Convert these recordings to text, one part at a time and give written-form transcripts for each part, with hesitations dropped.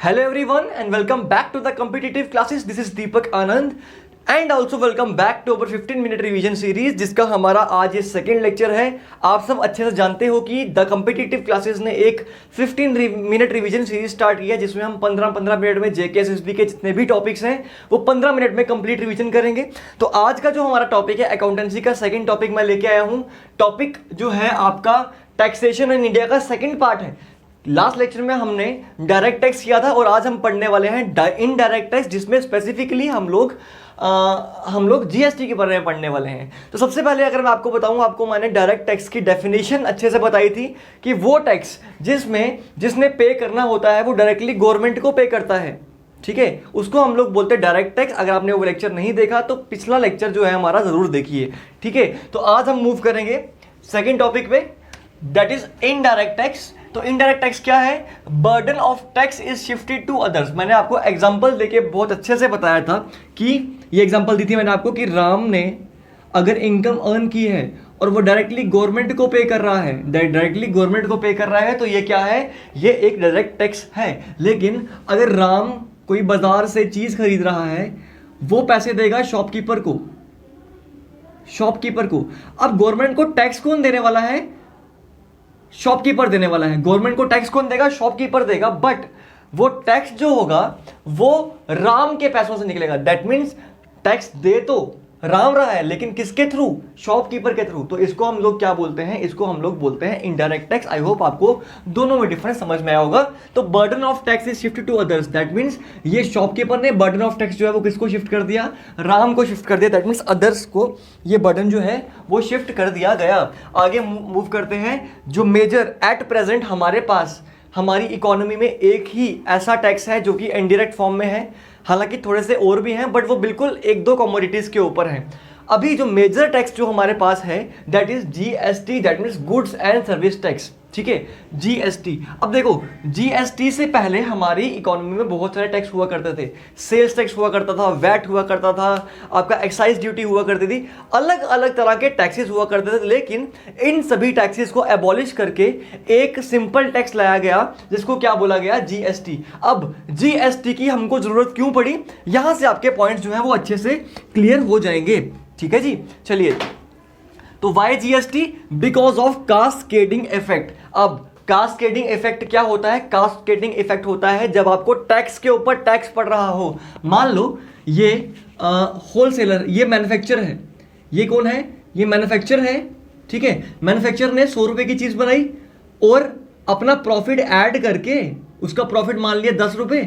Hello everyone and welcome back to the competitive classes. This is Deepak Anand and also welcome back to our 15-minute revision series जिसका हमारा आज ये second lecture है। आप सब अच्छे से जानते हो कि द कम्पिटिटिव क्लासेस ने एक 15 मिनट रिवीजन सीरीज स्टार्ट किया जिसमें हम 15 मिनट में जेके एसएसबी के जितने भी टॉपिक्स हैं वो 15 मिनट में कंप्लीट रिवीजन करेंगे। तो आज का जो हमारा टॉपिक है अकाउंटेंसी का सेकेंड टॉपिक मैं लेके आया हूँ। टॉपिक जो है आपका टैक्सेशन इन इंडिया का सेकेंड पार्ट है। लास्ट लेक्चर में हमने डायरेक्ट टैक्स किया था और आज हम पढ़ने वाले हैं इनडायरेक्ट टैक्स जिसमें स्पेसिफिकली हम लोग जीएसटी के बारे में पढ़ने वाले हैं। तो सबसे पहले अगर मैं आपको बताऊं, आपको मैंने डायरेक्ट टैक्स की डेफिनेशन अच्छे से बताई थी कि वो टैक्स जिसने पे करना होता है वो डायरेक्टली गवर्नमेंट को पे करता है, ठीक है, उसको हम लोग बोलते हैं डायरेक्ट टैक्स। अगर आपने वो लेक्चर नहीं देखा तो पिछला लेक्चर जो है हमारा जरूर देखिए, ठीक है। तो आज हम मूव करेंगे सेकेंड टॉपिक पे, दैट इज इनडायरेक्ट टैक्स। तो इनडायरेक्ट टैक्स क्या है? Burden of tax is shifted to others. मैंने आपको एग्जांपल देके बहुत अच्छे से बताया था कि ये एग्जांपल दी थी मैंने आपको कि राम ने अगर इनकम अर्न की है और वो डायरेक्टली गवर्नमेंट को पे कर रहा है, तो ये क्या है? ये एक डायरेक्ट टैक्स है। लेकिन अगर राम कोई बाजार से चीज खरीद रहा है, वो पैसे देगा शॉपकीपर को। अब गवर्नमेंट को टैक्स कौन देने वाला है? शॉपकीपर देने वाला है। गवर्नमेंट को टैक्स कौन देगा? शॉपकीपर देगा। बट वो टैक्स जो होगा वो राम के पैसों से निकलेगा। दैट मीन्स टैक्स दे तो राम रहा है लेकिन किसके थ्रू? शॉपकीपर के थ्रू। तो इसको हम लोग क्या बोलते हैं? इसको हम लोग बोलते हैं इनडायरेक्ट टैक्स। आई होप आपको दोनों में डिफरेंस समझ में आया होगा। तो burden of tax is shift to others. That means ये शॉपकीपर ने बर्डन ऑफ टैक्स जो है वो किसको शिफ्ट कर दिया? राम को शिफ्ट कर दिया। दैट मीन्स अदर्स को ये बर्डन जो है वो शिफ्ट कर दिया गया। आगे मूव करते हैं। जो मेजर एट प्रेजेंट हमारे पास हमारी इकोनॉमी में एक ही ऐसा टैक्स है जो कि इनडायरेक्ट फॉर्म में है। हालांकि थोड़े से और भी हैं बट वो बिल्कुल एक दो कमोडिटीज के ऊपर हैं। अभी जो मेजर टैक्स जो हमारे पास है that is GST, that means goods and service tax, ठीक है, जीएसटी। अब देखो जीएसटी से पहले हमारी इकोनॉमी में बहुत सारे टैक्स हुआ करते थे। सेल्स टैक्स हुआ करता था, वैट हुआ करता था, आपका एक्साइज ड्यूटी हुआ करती थी, अलग अलग तरह के टैक्सेस हुआ करते थे। लेकिन इन सभी टैक्सेस को एबॉलिश करके एक सिंपल टैक्स लाया गया जिसको क्या बोला गया? जीएसटी। अब जीएसटी की हमको जरूरत क्यों पड़ी? यहां से आपके पॉइंट्स जो है वो अच्छे से क्लियर हो जाएंगे, ठीक है जी। चलिए, तो why GST? Because of cascading effect. अब कास्केडिंग इफेक्ट क्या होता है? कास्केडिंग इफेक्ट होता है जब आपको टैक्स के ऊपर टैक्स पड़ रहा हो। मान लो ये होलसेलर, ये मैन्युफैक्चरर है। ये कौन है? ये मैन्युफैक्चरर है, ठीक है। मैन्युफैक्चरर ने 100 रुपए की चीज बनाई और अपना प्रॉफिट ऐड करके उसका प्रॉफिट मान लिया 10 रुपए,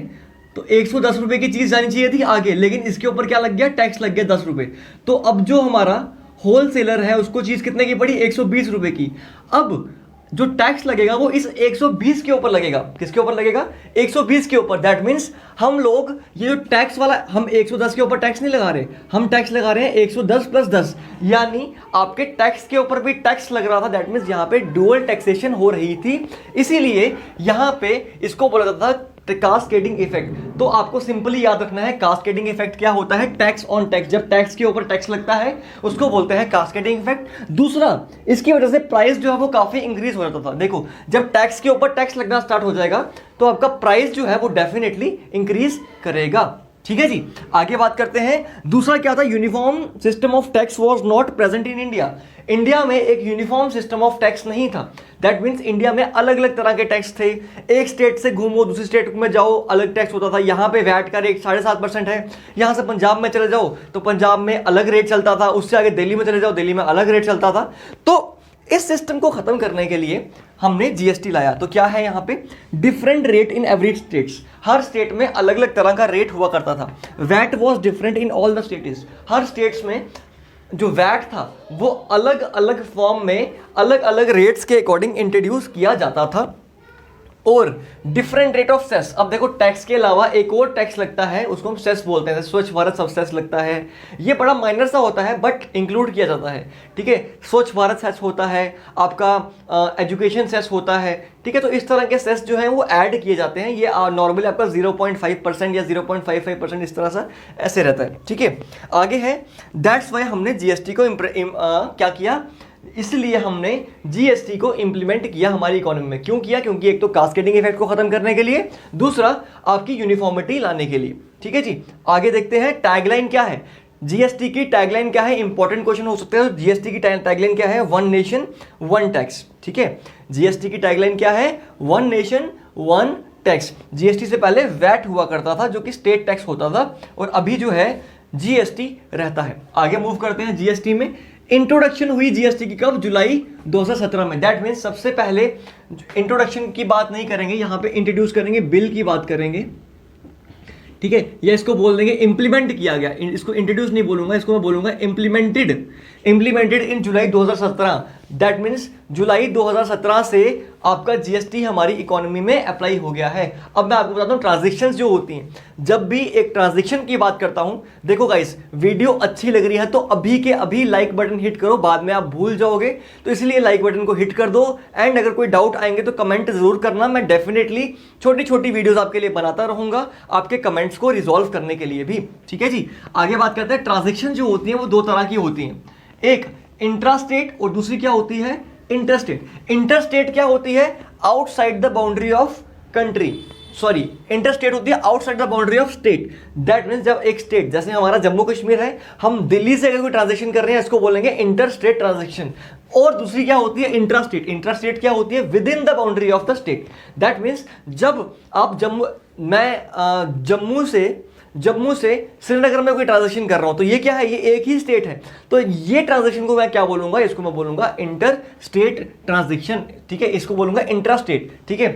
तो 110 रुपए की चीज जानी चाहिए थी आगे, लेकिन इसके ऊपर क्या लग गया? टैक्स लग गया 10 रुपए। तो अब जो हमारा होलसेलर है उसको चीज कितने की पड़ी? 120 रुपए की। अब जो टैक्स लगेगा वो इस 120 के ऊपर लगेगा। किसके ऊपर लगेगा? 120 के ऊपर। दैट मीन्स हम लोग ये जो टैक्स वाला, हम 110 के ऊपर टैक्स नहीं लगा रहे, हम टैक्स लगा रहे हैं 110 प्लस 10, यानी आपके टैक्स के ऊपर भी टैक्स लग रहा था। दैट मीन्स यहाँ पे डुअल टैक्सेशन हो रही थी, इसीलिए यहाँ पे इसको बोला जाता था कास्केडिंग इफेक्ट। तो आपको सिंपली याद रखना है कास्केडिंग इफेक्ट क्या होता है? Tax on tax. जब टैक्स के ऊपर टैक्स लगता है उसको बोलते हैं कास्केडिंग इफेक्ट। दूसरा, इसकी वजह से प्राइस जो है वो काफी इंक्रीज हो जाता था। देखो, जब टैक्स के ऊपर टैक्स लगना स्टार्ट हो जाएगा तो आपका प्राइस जो है वो डेफिनेटली इंक्रीज करेगा, ठीक है जी। आगे बात करते हैं। दूसरा क्या था? Uniform system of tax was not present in India. India में एक यूनिफॉर्म सिस्टम ऑफ टैक्स नहीं था। दैट मीन्स इंडिया में अलग अलग तरह के टैक्स थे। एक स्टेट से घूमो दूसरी स्टेट में जाओ अलग टैक्स होता था। यहाँ पे वैट का रेट 7.5% है। यहाँ से पंजाब में चले जाओ तो पंजाब में अलग रेट चलता था। उससे आगे दिल्ली में चले जाओ, दिल्ली में अलग रेट चलता था। तो इस सिस्टम को खत्म करने के लिए हमने जीएसटी लाया। तो क्या है यहाँ पे? Different rate in every states. हर स्टेट में अलग अलग तरह का रेट हुआ करता था। VAT was different in all the states. हर स्टेट्स में जो वैट था वो अलग अलग फॉर्म में अलग अलग रेट्स के अकॉर्डिंग इंट्रोड्यूस किया जाता था। और डिफरेंट रेट ऑफ सेस। अब देखो, टैक्स के अलावा एक और टैक्स लगता है, उसको हम सेस बोलते हैं। स्वच्छ भारत सब सेस लगता है। ये बड़ा माइनर सा होता है बट इंक्लूड किया जाता है, ठीक है। स्वच्छ भारत सेस होता है, आपका एजुकेशन सेस होता है, ठीक है। तो इस तरह के सेस जो है वो ऐड किए जाते हैं। ये नॉर्मली आपका 0.5% या 0.55% इस तरह से ऐसे रहता है, ठीक है। आगे है, दैट्स वाई हमने जीएसटी को क्या किया? इसलिए हमने जीएसटी को इंप्लीमेंट किया हमारी इकोनॉमी में। क्यों किया? क्योंकि एक तो कास्केडिंग इफेक्ट को खत्म करने के लिए, दूसरा आपकी यूनिफॉर्मिटी लाने के लिए। ठीक है जी, आगे देखते हैं टैगलाइन क्या है। जीएसटी की टैगलाइन क्या है? इंपॉर्टेंट क्वेश्चन हो सकता है। जीएसटी की टैगलाइन क्या है? One nation one tax. ठीक है, जीएसटी की टैगलाइन क्या है? One nation one tax. GST से पहले वैट हुआ करता था जो कि स्टेट टैक्स होता था, और अभी जो है जीएसटी रहता है। आगे मूव करते हैं जीएसटी में। इंट्रोडक्शन हुई जीएसटी की कब? जुलाई 2017 में। दैट मीन्स सबसे पहले इंट्रोडक्शन की बात नहीं करेंगे, यहां पे इंट्रोड्यूस करेंगे, बिल की बात करेंगे। ठीक है, या इसको बोल देंगे इंप्लीमेंट किया गया। इसको इंट्रोड्यूस नहीं बोलूंगा, इसको मैं बोलूंगा implemented in July 2017। That means July 2017 से आपका जीएसटी हमारी इकोनॉमी में अप्लाई हो गया है। अब मैं आपको बताता हूं ट्रांजैक्शंस जो होती हैं। जब भी एक ट्रांजैक्शन की बात करता हूं, देखो गाइस, वीडियो अच्छी लग रही है तो अभी के अभी लाइक बटन हिट करो, बाद में आप भूल जाओगे, तो इसलिए लाइक बटन को हिट कर दो। एंड अगर कोई डाउट आएंगे तो कमेंट जरूर करना, मैं डेफिनेटली छोटी छोटी वीडियोस आपके लिए बनाता रहूंगा आपके कमेंट्स को रिजॉल्व करने के लिए भी। ठीक है जी, आगे बात करते हैं। ट्रांजैक्शन जो होती है वो दो तरह की होती हैं, एक इंट्रास्टेट और दूसरी क्या होती है? इंटरस्टेट। इंटरस्टेट क्या होती है? Outside the boundary of country, sorry, interstate होती है outside the boundary of state. That means जब एक स्टेट, जैसे हमारा जम्मू कश्मीर है, हम दिल्ली से अगर कोई ट्रांजैक्शन कर रहे हैं, इसको बोलेंगे इंटरस्टेट ट्रांजैक्शन। और दूसरी क्या होती है? इंट्रास्टेट। इंट्रास्टेट क्या होती है? With in the boundary of the state. That means जब आप जम्मू से श्रीनगर में कोई ट्रांजैक्शन कर रहा हूं, तो ये क्या है? ये एक ही स्टेट है, तो ये ट्रांजैक्शन को मैं क्या बोलूंगा? इसको मैं बोलूंगा इंटर स्टेट ट्रांजैक्शन। ठीक है, इसको बोलूंगा इंट्रास्टेट। ठीक है,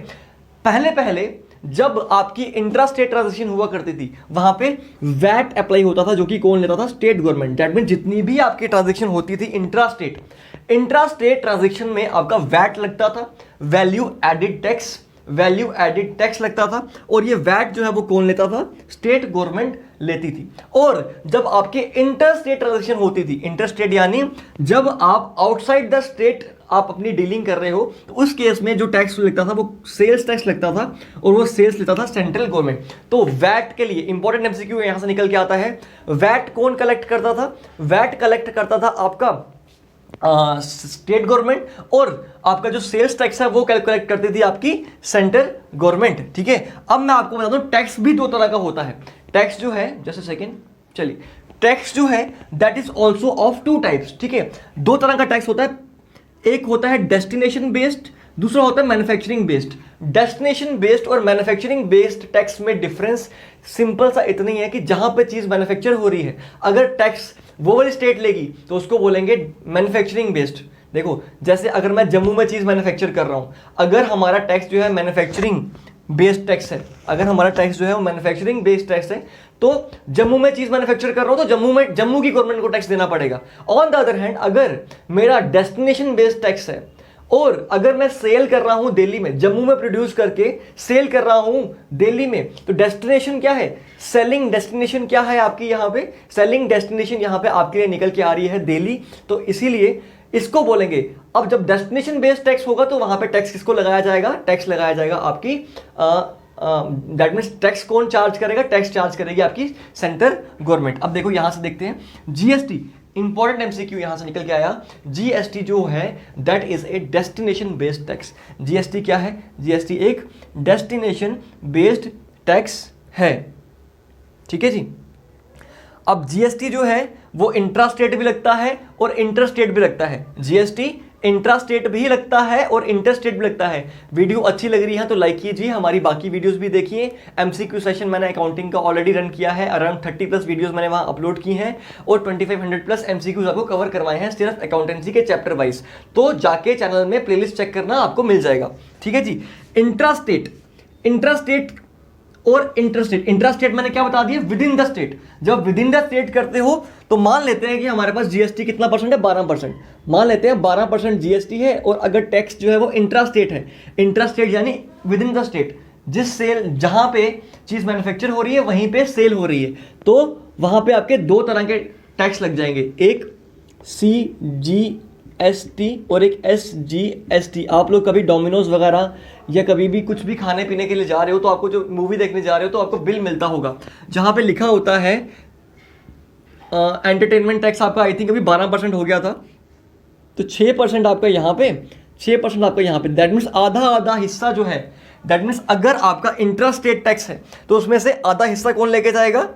पहले जब आपकी इंट्रास्टेट ट्रांजैक्शन हुआ करती थी, वहां पे वैट अप्लाई होता था, जो कि कौन लेता था? State government. दैट मीन जितनी भी आपकी ट्रांजैक्शन होती थी इंट्रास्टेट ट्रांजैक्शन में आपका वैट लगता था, वैल्यू एडिड टैक्स लगता था, और ये वैट जो है वो कौन लेता था? स्टेट गवर्नमेंट लेती थी। और जब आपके इंटरस्टेट ट्रांजैक्शन होती थी, इंटरस्टेट यानी जब आप आउटसाइड द स्टेट आप अपनी डीलिंग कर रहे हो, तो उस केस में जो टैक्स लगता था वो सेल्स टैक्स लगता था, और वो सेल्स लेता था सेंट्रल गवर्नमेंट। तो वैट के लिए इंपॉर्टेंट एमसीक्यू यहां से निकल के आता है, वैट कौन कलेक्ट करता था? वैट कलेक्ट करता था आपका स्टेट गवर्नमेंट, और आपका जो सेल्स टैक्स है वो कलेक्ट करती थी आपकी सेंट्रल गवर्नमेंट। ठीक है, अब मैं आपको बता दूं टैक्स भी दो तरह का होता है। टैक्स जो है, जस्ट अ सेकंड, चलिए, टैक्स जो है that is also of two types. ठीक है, दो तरह का टैक्स होता है, एक होता है डेस्टिनेशन बेस्ड, दूसरा होता है मैन्युफैक्चरिंग बेस्ड। डेस्टिनेशन बेस्ड और मैन्युफैक्चरिंग बेस्ड टैक्स में डिफरेंस सिंपल सा इतना ही है कि जहां पे चीज मैन्युफैक्चर हो रही है, अगर टैक्स वो वाली स्टेट लेगी तो उसको बोलेंगे मैन्युफैक्चरिंग बेस्ड। देखो, जैसे अगर मैं जम्मू में चीज मैन्युफैक्चर कर रहा हूं, अगर हमारा टैक्स जो है मैन्युफैक्चरिंग बेस्ड टैक्स है, अगर हमारा टैक्स जो है वो मैन्युफैक्चरिंग बेस्ड टैक्स है, तो जम्मू में चीज मैन्युफैक्चर कर रहा हूं तो जम्मू की गवर्नमेंट को टैक्स देना पड़ेगा। ऑन द अदर हैंड, अगर मेरा डेस्टिनेशन बेस्ड टैक्स है और अगर मैं सेल कर रहा हूं दिल्ली में, जम्मू में प्रोड्यूस करके सेल कर रहा हूं दिल्ली में, तो डेस्टिनेशन क्या है? सेलिंग डेस्टिनेशन क्या है आपकी? यहां पे सेलिंग डेस्टिनेशन यहां पे आपके लिए निकल के आ रही है दिल्ली, तो इसीलिए इसको बोलेंगे। अब जब डेस्टिनेशन बेस्ड टैक्स होगा तो वहां पे टैक्स किसको लगाया जाएगा? टैक्स लगाया जाएगा आपकी दैट मीन्स टैक्स कौन चार्ज करेगा? टैक्स चार्ज करेगी आपकी सेंट्रल गवर्नमेंट। अब देखो यहां से देखते हैं जीएसटी, इंपॉर्टेंट एमसीक्यू यहां से निकल के आया। जीएसटी जो है that is a destination based tax. GST क्या है? जीएसटी एक डेस्टिनेशन बेस्ड टैक्स है। ठीक है जी, अब जीएसटी जो है वो इंट्रास्टेट भी लगता है और इंटरस्टेट भी लगता है। जीएसटी इंट्रास्टेट भी लगता है और इंटरस्टेट भी लगता है। वीडियो अच्छी लग रही है तो लाइक कीजिए, हमारी बाकी वीडियोस भी देखिए। एमसीक्यू सेशन मैंने अकाउंटिंग का ऑलरेडी रन किया है, अराउंड 30+ वीडियोस मैंने वहां अपलोड की हैं और 2500+ एमसीक्यूज आपको कवर करवाए हैं सिर्फ अकाउंटेंसी के चैप्टर वाइज। तो जाके चैनल में प्लेलिस्ट चेक करना, आपको मिल जाएगा। ठीक है जी, इंट्रास्टेट और इंट्रास्टेट मैंने क्या बता दिया? With in the state. जब विद इन द स्टेट करते हो तो मान लेते हैं कि हमारे पास जीएसटी कितना परसेंट है? 12%। मान लेते हैं 12% जीएसटी है, और अगर टैक्स जो है वो इंट्रास्टेट है, इंट्रास्टेट यानी विद इन द स्टेट, जिस सेल जहां पे चीज मैन्युफैक्चर हो रही है वहीं पे सेल हो रही है, तो वहां पे आपके दो तरह के टैक्स लग जाएंगे, एक CGST और एक SGST। आप लोग कभी डोमिनोज वगैरह या कभी भी कुछ भी खाने पीने के लिए जा रहे हो तो आपको जो मूवी देखने जा रहे हो तो आपको बिल मिलता होगा जहां पे लिखा होता है एंटरटेनमेंट टैक्स आपका आई थिंक अभी 12% हो गया था, तो 6% आपका यहाँ पे, 6% आपका यहाँ पे, दैट मीन्स आधा आधा हिस्सा जो है, दैट मीन्स अगर आपका इंट्रा स्टेट टैक्स है तो उसमें से आधा हिस्सा कौन लेके जाएगा?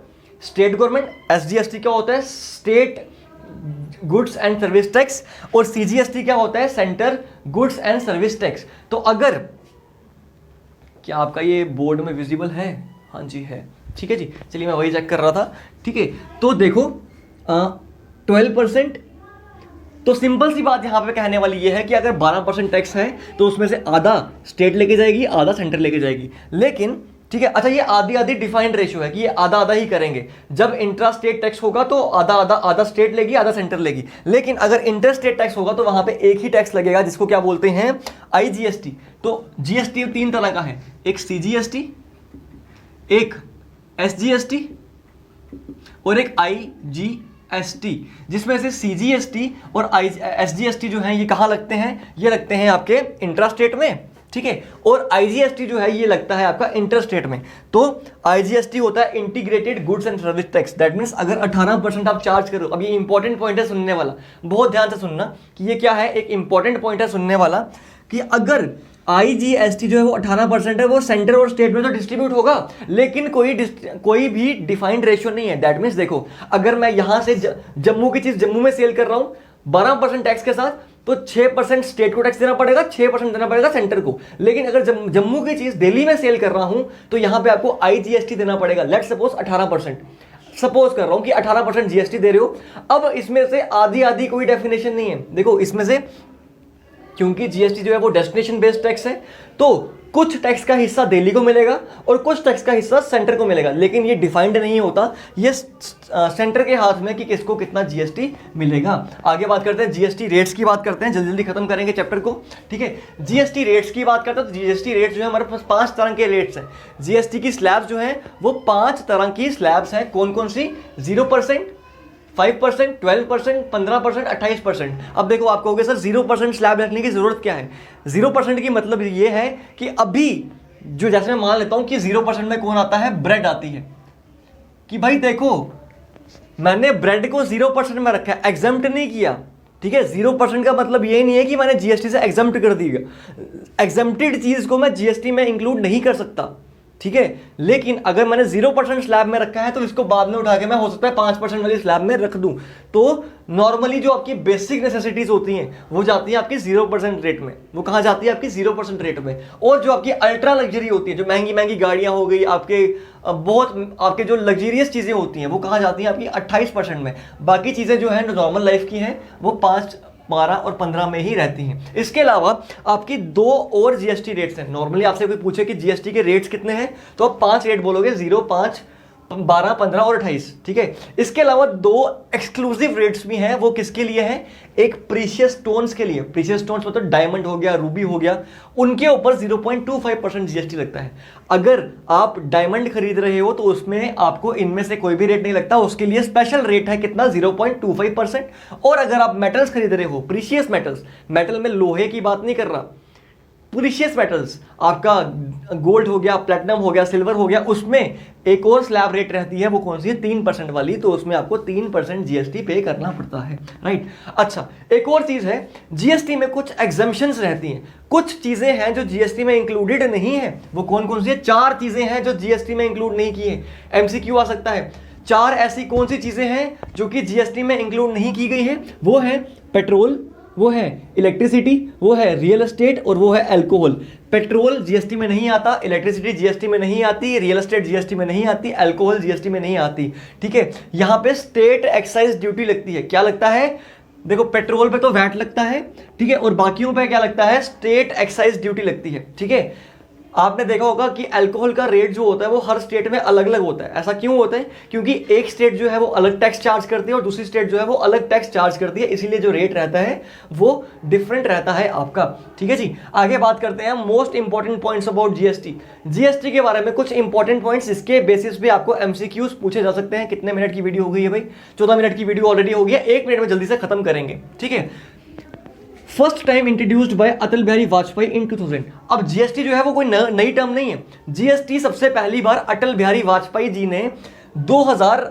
State government. SGST क्या होता है? State goods and service tax. और CGST क्या होता है? Centre goods and service tax. तो अगर, क्या आपका ये बोर्ड में विजिबल है? हाँ जी है, ठीक है जी, चलिए मैं वही चेक कर रहा था। ठीक है, तो देखो 12%, तो सिंपल सी बात यहां पे कहने वाली ये है कि अगर 12% टैक्स है तो उसमें से आधा स्टेट लेके जाएगी, आधा सेंटर लेके जाएगी। लेकिन ठीक है, अच्छा ये आधी आधी डिफाइंड रेशियो है कि ये आधा आधा ही करेंगे। जब इंट्रा स्टेट टैक्स होगा तो आधा आधा, आधा स्टेट लेगी आधा सेंटर लेगी। लेकिन अगर इंटर स्टेट टैक्स होगा तो वहां पे एक ही टैक्स लगेगा जिसको क्या बोलते हैं? IGST। तो GST 3 तरह का है, एक CGST, एक SGST और एक IGST, जिसमें से CGST और SGST जो है ये कहाँ लगते हैं? ये लगते हैं आपके इंट्रा स्टेट में, ठीक है। और IGST जो है ये लगता है आपका इंटर स्टेट में। तो IGST होता है integrated goods and service tax. That means अगर 18% आप चार्ज करो, अब ये इंपॉर्टेंट पॉइंट है सुनने वाला, बहुत ध्यान से सुनना कि ये क्या है, एक इंपॉर्टेंट पॉइंट है सुनने वाला, कि अगर IGST जो है वो 18% है, वो सेंटर और स्टेट में तो डिस्ट्रीब्यूट होगा, लेकिन कोई भी डिफाइंड रेशियो नहीं है। दैट मीन्स देखो, अगर मैं यहां से जम्मू की चीज जम्मू में सेल कर रहा हूं 12% टैक्स के साथ, तो 6% स्टेट को टैक्स देना पड़ेगा, 6% देना पड़ेगा सेंटर को। लेकिन अगर जम्मू की चीज दिल्ली में सेल कर रहा हूं तो यहां पे आपको IGST देना पड़ेगा। लेट्स सपोज 18%, सपोज कर रहा हूं कि 18% GST दे रहे हो। अब इसमें से आधी आधी कोई डेफिनेशन नहीं है। देखो इसमें से, क्योंकि GST जो है वो डेस्टिनेशन बेस्ड टैक्स है, तो कुछ टैक्स का हिस्सा दिल्ली को मिलेगा और कुछ टैक्स का हिस्सा सेंटर को मिलेगा। लेकिन ये डिफाइंड नहीं होता, ये सेंटर के हाथ में कि किसको कितना GST मिलेगा। आगे बात करते हैं GST रेट्स की, बात करते हैं, जल्दी जल्दी खत्म करेंगे चैप्टर को, ठीक है। GST रेट्स की बात करते हैं तो GST रेट्स जो है हमारे पास 5 तरह के रेट्स हैं। GST की स्लैब्स जो है वो 5 तरह की स्लैब्स हैं। कौन कौन सी? 0%, 5%, 12%, 15%, 28%। अब देखो आप कहोगे सर 0% स्लैब रखने की जरूरत क्या है? 0% की मतलब ये है कि अभी जो, जैसे मैं मान लेता हूं कि 0% में कौन आता है? ब्रेड आती है। कि भाई देखो मैंने ब्रेड को 0% में रखा है, एग्जम्प्ट नहीं किया, ठीक है। 0% का मतलब ये नहीं है कि मैंने GST से एग्जम्प्ट कर दिया। एग्जम्प्टेड चीज को मैं GST में इंक्लूड नहीं कर सकता, ठीक है। लेकिन अगर मैंने 0% स्लैब में रखा है तो इसको बाद में उठा के मैं हो सकता है 5% वाली स्लैब में रख दूं। तो नॉर्मली जो आपकी बेसिक नेसेसिटीज होती हैं वो जाती है आपकी 0% रेट में। वो कहाँ जाती है? आपकी 0% रेट में। और जो आपकी अल्ट्रा लग्जरी होती है, जो महंगी महंगी गाड़ियां हो गई, आपके बहुत आपके जो लग्जरियस चीजें होती हैं वो कहाँ जाती हैं? आपकी 28% में। बाकी चीजें जो है नॉर्मल लाइफ की हैं वो 5, 12 और 15 में ही रहती हैं। इसके अलावा आपकी 2 और GST रेट्स हैं। नॉर्मली आपसे कोई पूछे कि GST के रेट्स कितने हैं तो आप 5 रेट बोलोगे, 0, 5, 12, 15 और 28, ठीक है। इसके अलावा 2 एक्सक्लूसिव रेट्स भी हैं। वो किसके लिए हैं? एक प्रीशियस स्टोन्स के लिए। प्रीशियस स्टोन्स मतलब डायमंड हो गया, रूबी हो गया, उनके ऊपर 0.25% GST लगता है। अगर आप डायमंड खरीद रहे हो तो उसमें आपको इनमें से कोई भी रेट नहीं लगता, उसके लिए स्पेशल रेट है कितना? 0.25%। और अगर आप मेटल्स खरीद रहे हो, प्रीशियस मेटल्स, मेटल में लोहे की बात नहीं कर रहा, प्रीशियस मेटल्स, आपका गोल्ड हो गया, प्लेटिनम हो गया, सिल्वर हो गया, उसमें एक और स्लैब रेट रहती है। वो कौन सी है? 3% वाली। तो उसमें आपको 3% GST पे करना पड़ता है, राइट। अच्छा, एक और चीज है, GST में कुछ एग्जम्पशंस रहती हैं। कुछ चीजें हैं जो GST में इंक्लूडेड नहीं है। वो कौन कौन सी है? 4 चीजें हैं जो GST में इंक्लूड नहीं की है। MCQ आ सकता है। 4 ऐसी कौन सी चीजें हैं जो कि GST में इंक्लूड नहीं की गई है? वो है पेट्रोल, वो है इलेक्ट्रिसिटी, वो है रियल एस्टेट और वो है अल्कोहल। पेट्रोल GST में नहीं आता, इलेक्ट्रिसिटी GST में नहीं आती, रियल एस्टेट GST में नहीं आती, अल्कोहल GST में नहीं आती, ठीक है। यहां पे स्टेट एक्साइज ड्यूटी लगती है। क्या लगता है? देखो पेट्रोल पे तो वैट लगता है, ठीक है, और बाकियों पे क्या लगता है? स्टेट एक्साइज ड्यूटी लगती है, ठीक है। आपने देखा होगा कि अल्कोहल का रेट जो होता है वो हर स्टेट में अलग अलग होता है। ऐसा क्यों होता है? क्योंकि एक स्टेट जो है वो अलग टैक्स चार्ज करती है और दूसरी स्टेट जो है वो अलग टैक्स चार्ज करती है, इसीलिए जो रेट रहता है वो डिफरेंट रहता है आपका, ठीक है जी। आगे बात करते हैं most important points about GST के बारे में। कुछ इंपॉर्टेंट पॉइंट्स जिसके बेसिस पे आपको MCQs पूछे जा सकते हैं। कितने मिनट की वीडियो हो गई है भाई? 14 मिनट की वीडियो ऑलरेडी हो गई है। 1 मिनट में जल्दी से खत्म करेंगे, ठीक है। First time introduced by Atal Bihari Vajpayee इन 2000। अब GST जो है वो कोई नई टर्म नहीं है। GST सबसे पहली बार अटल बिहारी वाजपेयी जी ने 2000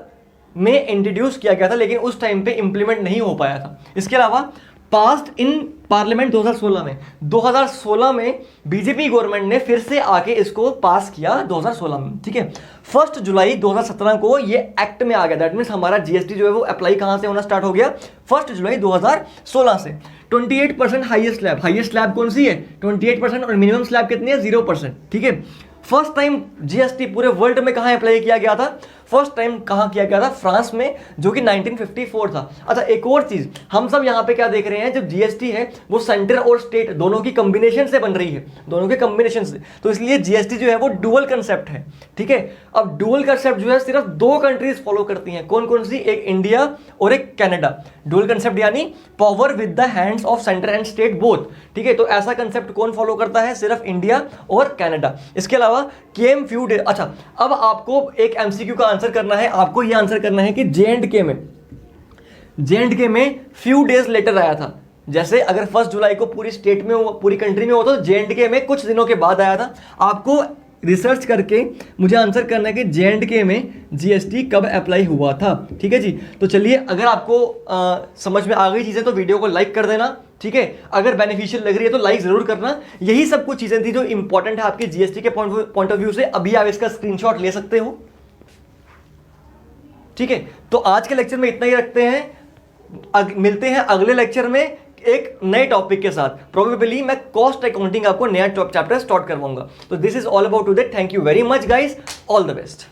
में इंट्रोड्यूस किया गया था, लेकिन उस टाइम पे इंप्लीमेंट नहीं हो पाया था। इसके अलावा पास्ड इन पार्लियामेंट 2016 में। 2016 में बीजेपी गवर्नमेंट ने फिर से आके इसको पास किया 2016 में, ठीक है। 1 जुलाई 2017 को ये एक्ट में आ गया। दैट मीन्स हमारा जीएसटी जो है वो अप्लाई कहां से होना स्टार्ट हो गया, 1 जुलाई 2016 से। 28% हाईएस्ट स्लैब कौन सी है, 28%, और मिनिमम स्लैब कितनी है, 0%, ठीक है। फर्स्ट टाइम जीएसटी पूरे वर्ल्ड में कहां अप्लाई किया गया था, फर्स्ट टाइम कहां किया गया था, फ्रांस में, जो कि 1954 था। अच्छा, एक और चीज, हम सब यहां पे क्या देख रहे हैं, जो जीएसटी है वो सेंटर और स्टेट दोनों की कॉम्बिनेशन से बन रही है, दोनों के कॉम्बिनेशन से, तो इसलिए जीएसटी जो है वो डुअल कंसेप्ट है, ठीक है। अब डुअल कंसेप्ट जो है सिर्फ 2 कंट्रीज फॉलो करती हैं, कौन कौन सी, एक इंडिया और एक कनाडा। डुअल कंसेप्ट यानी power with the hands of centre and state both, ठीक है। तो ऐसा कंसेप्ट कौन फॉलो करता है, सिर्फ इंडिया और कनाडा। इसके अलावा केम फ्यू डे। अच्छा, अब आपको एक एमसीक्यू का आंसर करना है, आपको यह आंसर करना है कि जे एंड के में फ्यू डेज लेटर आया था। जैसे अगर 1 जुलाई को पूरी स्टेट में पूरी कंट्री में हो तो जे एंड के में कुछ दिनों के बाद आया था। आपको रिसर्च करके मुझे आंसर करना है कि जे एंड के में जीएसटी कब अप्लाई हुआ था, ठीक है जी। तो चलिए, अगर आपको समझ में आ गई चीजें तो वीडियो को लाइक कर देना, ठीक है। अगर बेनिफिशियल लग रही है तो लाइक जरूर करना। यही सब कुछ चीजें थी जो इंपॉर्टेंट है आपके जीएसटी के पॉइंट ऑफ व्यू से। अभी आप इसका स्क्रीनशॉट ले सकते हो, ठीक है। तो आज के लेक्चर में इतना ही रखते हैं, मिलते हैं अगले लेक्चर में एक नए टॉपिक के साथ। प्रोबेबली मैं कॉस्ट अकाउंटिंग आपको नया चैप्टर स्टार्ट करवाऊंगा। तो this is all about today. Thank you very much guys, all the best.